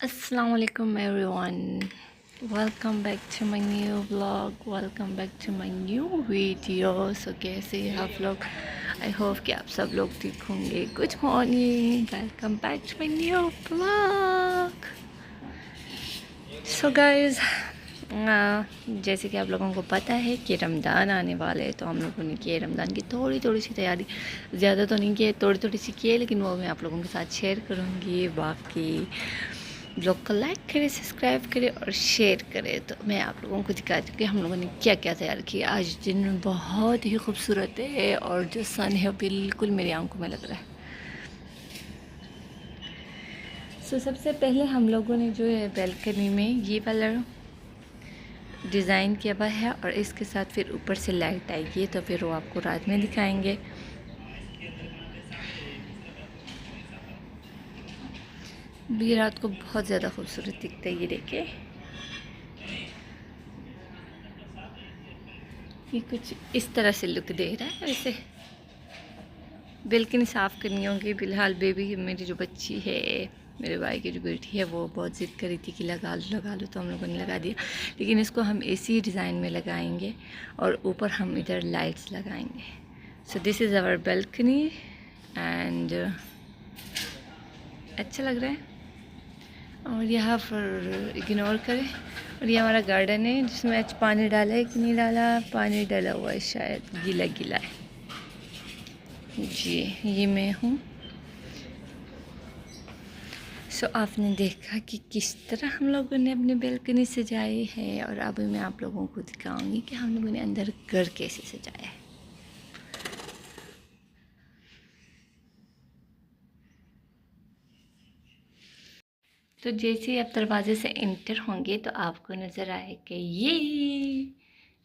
Assalamualaikum everyone, welcome back to my new vlog, welcome back to my new video। सो कैसे हैं आप लोग? I hope कि आप सब लोग ठीक होंगे। Good morning, welcome back to my new vlog. So guys, जैसे कि आप लोगों को पता है कि रमज़ान आने वाले है, तो हम लोगों ने की रमज़ान की थोड़ी थोड़ी सी तैयारी। ज़्यादा तो नहीं की, थोड़ी थोड़ी सी की है, लेकिन वो मैं आप लोगों के साथ शेयर करूँगी। बाकी ब्लॉग को लाइक करें, सब्सक्राइब करें और शेयर करें। तो मैं आप लोगों को दिखाती हूँ कि हम लोगों ने क्या क्या तैयार किया। आज दिन बहुत ही खूबसूरत है और जो सन है बिल्कुल मेरी आंखों में लग रहा है। सो सबसे पहले हम लोगों ने जो है बैल्कनी में ये वाला डिज़ाइन किया हुआ है और इसके साथ फिर ऊपर से लाइट आएगी, तो फिर वो आपको रात में दिखाएंगे। भी रात को बहुत ज़्यादा खूबसूरत दिखता है। ये देखिए, ये कुछ इस तरह से लुक दे रहा है। वैसे बैल्कनी साफ़ करनी होगी। फ़िलहाल बेबी, मेरी जो बच्ची है, मेरे भाई की जो बेटी है, वो बहुत ज़िद करी थी कि लगा लो, तो हम लोगों ने लगा दिया। लेकिन इसको हम इसी डिज़ाइन में लगाएंगे और ऊपर हम इधर लाइट्स लगाएंगे। So this is our balcony and अच्छा लग रहा है। और यहाँ पर इग्नोर करें। और ये हमारा गार्डन है जिसमें आज पानी डाला है कि नहीं डाला, पानी डाला हुआ है, शायद गीला गीला है जी। ये मैं हूँ। सो आपने देखा कि किस तरह हम लोगों ने अपनी बैल्कनी सजाई है, और अभी मैं आप लोगों को दिखाऊंगी कि हम लोगों ने अंदर घर कैसे सजाया है। तो जैसे ही आप दरवाजे से एंटर होंगे तो आपको नज़र आएगा ये,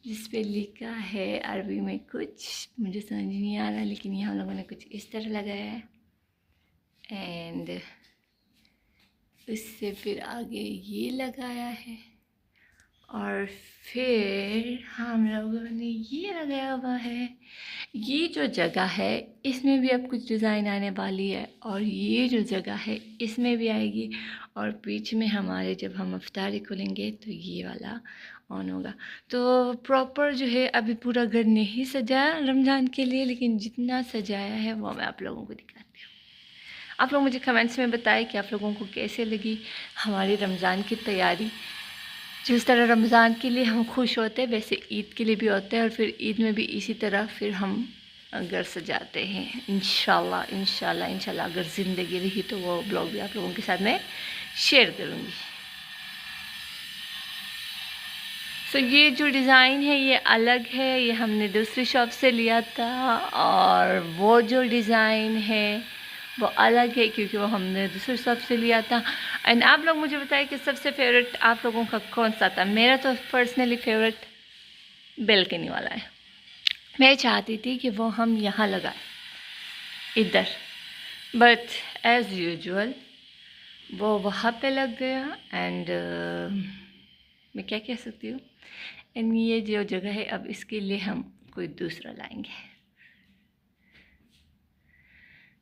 जिस पे लिखा है अरबी में कुछ, मुझे समझ नहीं आ रहा, लेकिन ये हम लोगों ने कुछ इस तरह लगाया है। एंड उससे फिर आगे ये लगाया है, और फिर हम लोगों ने ये लगाया हुआ है। ये जो जगह है इसमें भी अब कुछ डिज़ाइन आने वाली है, और ये जो जगह है इसमें भी आएगी। और बीच में हमारे जब हम अफ्तारी खोलेंगे तो ये वाला ऑन होगा। तो प्रॉपर जो है अभी पूरा घर नहीं सजाया रमज़ान के लिए, लेकिन जितना सजाया है वो मैं आप लोगों को दिखाती हूँ। आप लोग मुझे कमेंट्स में बताएं कि आप लोगों को कैसे लगी हमारी रमज़ान की तैयारी। जिस तरह रमज़ान के लिए हम खुश होते हैं, वैसे ईद के लिए भी होते हैं, और फिर ईद में भी इसी तरह फिर हम घर सजाते हैं। इंशाल्लाह इंशाल्लाह इंशाल्लाह अगर ज़िंदगी रही तो वो ब्लॉग भी आप लोगों के साथ मैं शेयर करूँगी। सो ये जो डिज़ाइन है ये अलग है, ये हमने दूसरी शॉप से लिया था, और वो जो डिज़ाइन है वो अलग है क्योंकि वो हमने दूसरी शॉप से लिया था। एंड आप लोग मुझे बताएं कि सबसे फेवरेट आप लोगों का कौन सा था। मेरा तो पर्सनली फेवरेट बेल्कनी वाला है। मैं चाहती थी कि वो हम यहाँ लगाए इधर, बट एज़ यूजुअल वो वहाँ पे लग गया। एंड मैं क्या कह सकती हूँ, एंड ये जो जगह है अब इसके लिए हम कोई दूसरा लाएंगे।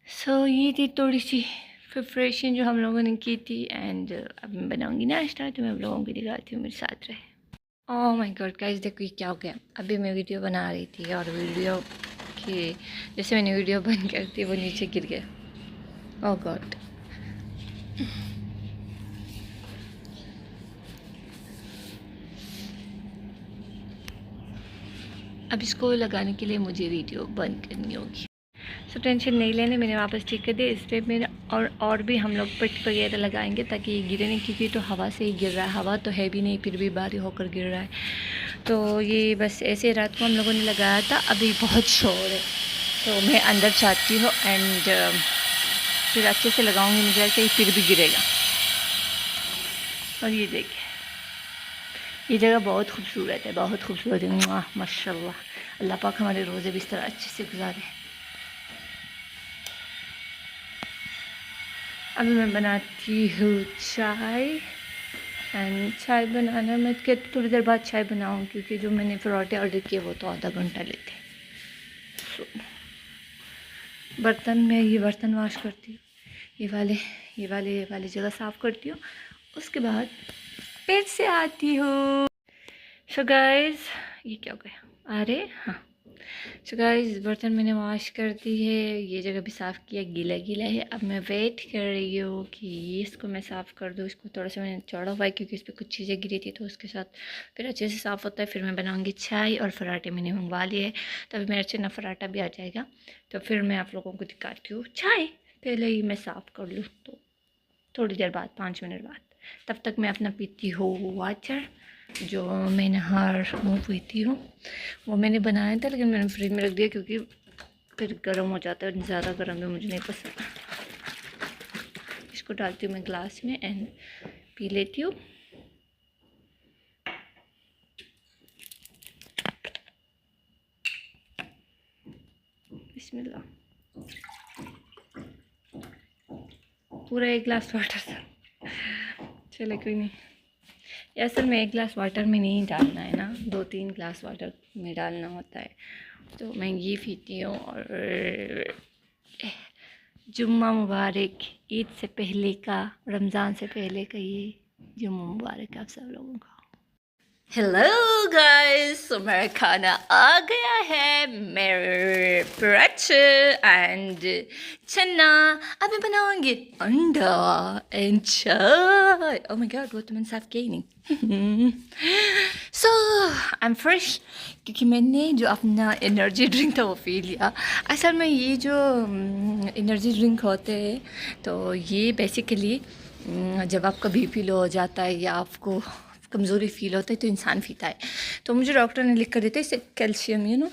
सो ये थी थोड़ी सी प्रिपरेशन जो हम लोगों ने की थी। एंड अब मैं बनाऊंगी नाश्ता, तो मैं आप लोगों को दिखाती हूँ, मेरे साथ रहे। ओह माय गॉड गाइस, देखो ये क्या हो गया। अभी मैं वीडियो बना रही थी और वीडियो के जैसे मैंने वीडियो बंद कर दी वो नीचे गिर गया। ओह गॉड। अब इसको लगाने के लिए मुझे वीडियो बंद करनी होगी। सो टेंशन नहीं लेने, मैंने वापस ठीक कर दिया। इस पर मैंने और भी हम लोग पट्टी वगैरह लगाएंगे ताकि ये गिरे नहीं, क्योंकि तो हवा से ही गिर रहा है। हवा तो है भी नहीं, फिर भी बारिश होकर गिर रहा है। तो ये बस ऐसे रात को हम लोगों ने लगाया था। अभी बहुत शोर है तो मैं अंदर चाहती हूँ, एंड फिर अच्छे से लगाऊंगी। मुझे लगता है फिर भी गिरेगा। और ये देखिए, ये जगह बहुत खूबसूरत है, बहुत खूबसूरत है। माशाल्लाह, अल्लाह पाक हमारे रोज़े भी इस तरह अच्छे से गुजारे। अभी मैं बनाती हूँ चाय। एंड चाय बनाना मैं कहती थोड़ी देर बाद चाय बनाऊँ, क्योंकि जो मैंने पराठे ऑर्डर किए वो तो आधा घंटा लेते। सो बर्तन में ये बर्तन वॉश करती हूँ, ये वाले जगह साफ़ करती हूँ, उसके बाद फिर से आती हूँ। सो गाइस, ये क्या हो गया? अरे हाँ, सो गाइस बर्तन मैंने वॉश कर दी है, ये जगह भी साफ़ किया, गीला गीला है। अब मैं वेट कर रही हूँ कि इसको मैं साफ़ कर दूँ। इसको थोड़ा सा मैंने चौड़ा हुआ है क्योंकि इस पर कुछ चीज़ें गिरी थी, तो उसके साथ फिर अच्छे से साफ़ होता है। फिर मैं बनाऊँगी चाय और पराठे मैंने मंगवा लिए है, तो अभी मेरा चना पराठा भी आ जाएगा। तो फिर मैं आप लोगों को दिखाती हूँ चाय। पहले ही मैं साफ़ कर लूँ, तो थोड़ी देर बाद, 5 मिनट बाद। तब तक मैं अपना पीती हूँ वाटर, जो मैंने हर मुँह पीती हूँ। वो मैंने बनाया था लेकिन मैंने फ्रिज में रख दिया क्योंकि फिर गर्म हो जाता है, ज़्यादा गर्म भी मुझे नहीं पसंद। इसको डालती हूँ मैं ग्लास में एंड पी लेती हूँ। बिस्मिल्लाह। पूरा 1 गिलास वाटर था। चले कोई नहीं, असल में 1 गिलास वाटर में नहीं डालना है ना, 2-3 गिलास वाटर में डालना होता है। तो मैं ये पीती हूँ। और जुम्मा मुबारक, ईद से पहले का, रमज़ान से पहले का ये जुम्मा मुबारक आप सब लोगों को। हेलो गाइस, तो मेरा खाना आ गया है, मेरे पराठे एंड चना। अब मैं बनाऊंगी अंडा एंड चाय। ओह माय गॉड, वो तो मैंने साफ किया ही नहीं। सो आई एम फ्रेश क्योंकि मैंने जो अपना एनर्जी ड्रिंक था वो पी लिया। असल में ये जो एनर्जी ड्रिंक होते हैं, तो ये बेसिकली जब आपका बीपी लो हो जाता है या आपको कमज़ोरी फील होता है तो इंसान पीता है। तो मुझे डॉक्टर ने लिख कर देते इससे कैल्शियम,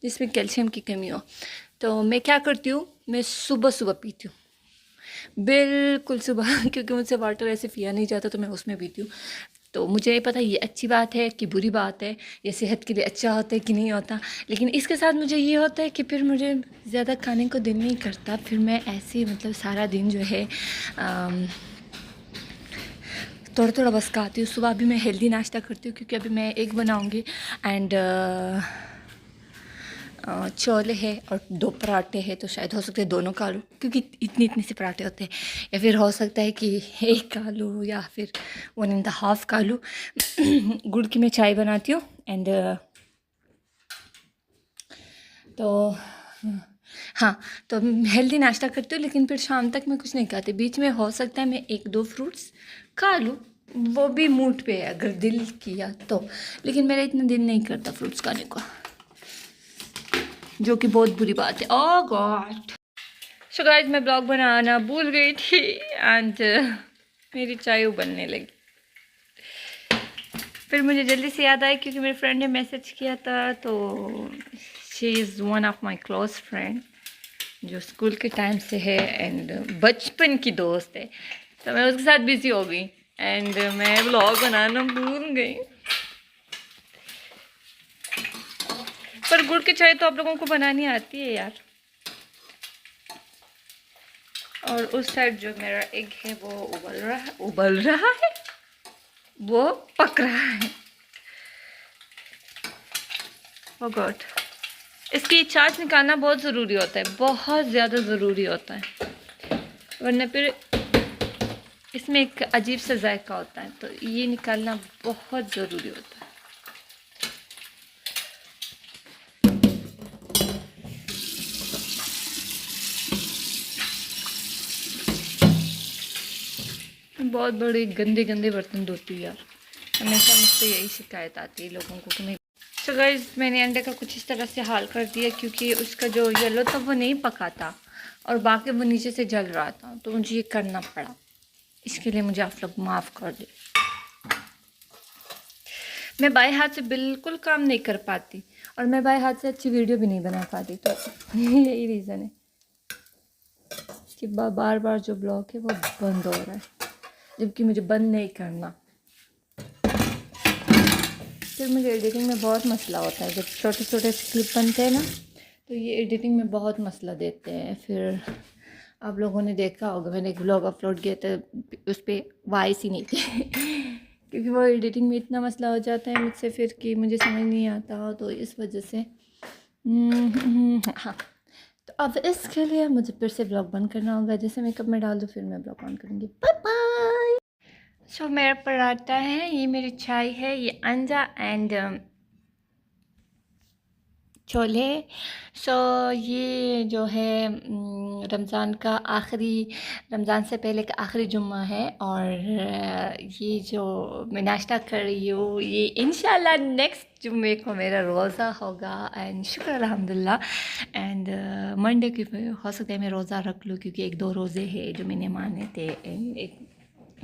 जिसमें कैल्शियम की कमी हो। तो मैं क्या करती हूँ, मैं सुबह सुबह पीती हूँ, बिल्कुल सुबह। क्योंकि मुझसे वाटर ऐसे पिया नहीं जाता, तो मैं उसमें पीती हूँ। तो मुझे नहीं पता ये अच्छी बात है कि बुरी बात है, ये सेहत के लिए अच्छा होता है कि नहीं होता। लेकिन इसके साथ मुझे ये होता है कि फिर मुझे ज़्यादा खाने को दिल नहीं करता। फिर मैं ऐसे मतलब सारा दिन जो है थोड़ा थोड़ा बस खाती हूँ। सुबह भी मैं हेल्दी नाश्ता करती हूँ क्योंकि अभी मैं एग बनाऊँगी एंड छोले है और 2 पराठे हैं, तो शायद हो सकता है दोनों खा लूँ क्योंकि इतने इतने से पराठे होते हैं। या फिर हो सकता है कि एक खा लूँ या फिर 1.5 खा लूँ। गुड़ की मैं चाय बनाती हूँ एंड तो हाँ, तो हेल्दी नाश्ता करती हूँ। लेकिन फिर शाम तक मैं कुछ नहीं खाती। बीच में हो सकता है मैं 1-2 फ्रूट्स खा लूँ, वो भी मूड पे है, अगर दिल किया तो। लेकिन मेरा इतना दिल नहीं करता फ्रूट्स खाने को, जो कि बहुत बुरी बात है। ओह गॉड। सो गाइस, मैं ब्लॉग बनाना भूल गई थी एंड मेरी चाय उबलने लगी। फिर मुझे जल्दी से याद आया क्योंकि मेरे फ्रेंड ने मैसेज किया था। तो she is one of my close friend, जो स्कूल के टाइम से है एंड बचपन की दोस्त है। तो मैं उसके साथ बिजी हो गई एंड मैं व्लॉग बनाना भूल गई। पर गुड़ की चाय तो आप लोगों को बनानी आती है यार। और उस साइड जो मेरा एग है वो उबल रहा है, वो पक रहा है। ओ गॉड, इसकी छाछ निकालना बहुत ज़रूरी होता है, बहुत ज़्यादा ज़रूरी होता है, वरना फिर इसमें एक अजीब सा जायका होता है। तो ये निकालना बहुत ज़रूरी होता है। बहुत बड़े गंदे गंदे बर्तन धोती हूँ यार, हमेशा मुझसे यही शिकायत आती है लोगों को कि मैं। तो गाइस, मैंने अंडे का कुछ इस तरह से हाल कर दिया क्योंकि उसका जो येलो था वो नहीं पका था और बाकी वो नीचे से जल रहा था, तो मुझे ये करना पड़ा। इसके लिए मुझे आप लोग माफ़ कर दे। मैं बाएं हाथ से बिल्कुल काम नहीं कर पाती और मैं बाएं हाथ से अच्छी वीडियो भी नहीं बना पाती, तो यही रीज़न है कि बार बार जो ब्लॉग है वो बंद हो रहा है, जबकि मुझे बंद नहीं करना। फिर मुझे एडिटिंग में बहुत मसला होता है। जब छोटे छोटे क्लिप बनते हैं ना, तो ये एडिटिंग में बहुत मसला देते हैं। फिर आप लोगों ने देखा होगा, मैंने एक व्लॉग अपलोड किया था, उस पर वॉइस ही नहीं थी क्योंकि वो एडिटिंग में इतना मसला हो जाता है मुझसे फिर कि मुझे समझ नहीं आता, तो इस वजह से हाँ। तो अब इसके लिए मुझे फिर से ब्लॉग बंद करना होगा। जैसे मेकअप में डाल दूँ फिर मैं ब्लॉग ऑन करूँगी। Bye bye. सो मेरा पराठा है, ये मेरी चाय है, ये अंडा एंड छोले। सो ये जो है रमज़ान का आखिरी, रमज़ान से पहले का आखिरी जुम्मा है। और ये जो मैं नाश्ता कर रही हूँ, ये इंशाल्लाह नेक्स्ट जुम्मे को मेरा रोज़ा होगा एंड शुक्र अल्हम्दुलिल्लाह। एंड मंडे की हो सकता है मैं रोज़ा रख लूँ, क्योंकि एक दो रोज़े हैं जो मैंने माने थे एक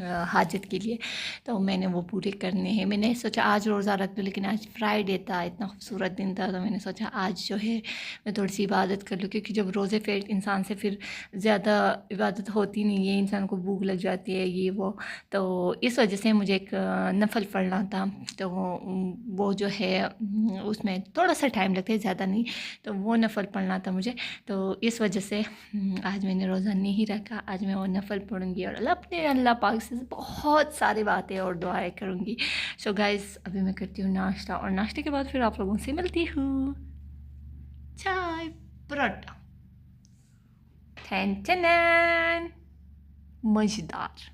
हाजत के लिए, तो मैंने वो पूरे करने हैं। मैंने सोचा आज रोज़ा रख लूँ, लेकिन आज फ्राइडे था, इतना खूबसूरत दिन था, तो मैंने सोचा आज जो है मैं थोड़ी सी इबादत कर लूँ, क्योंकि जब रोज़े फिर इंसान से फिर ज़्यादा इबादत होती नहीं है, इंसान को भूख लग जाती है ये वो। तो इस वजह से मुझे एक नफल पढ़ना था, तो वो जो है उसमें थोड़ा सा टाइम लगता है, ज़्यादा नहीं, तो वो नफल पढ़ना था मुझे। तो इस वजह से आज मैंने रोज़ा नहीं रखा, आज मैं वो नफल पढ़ूंगी और अपने अल्लाह पाक से बहुत सारी बातें और दुआएं करूंगी। सो गाइस, अभी मैं करती हूँ नाश्ता, और नाश्ते के बाद फिर आप लोगों से मिलती हूँ। चाय पराठा, टन टन, मज़ेदार।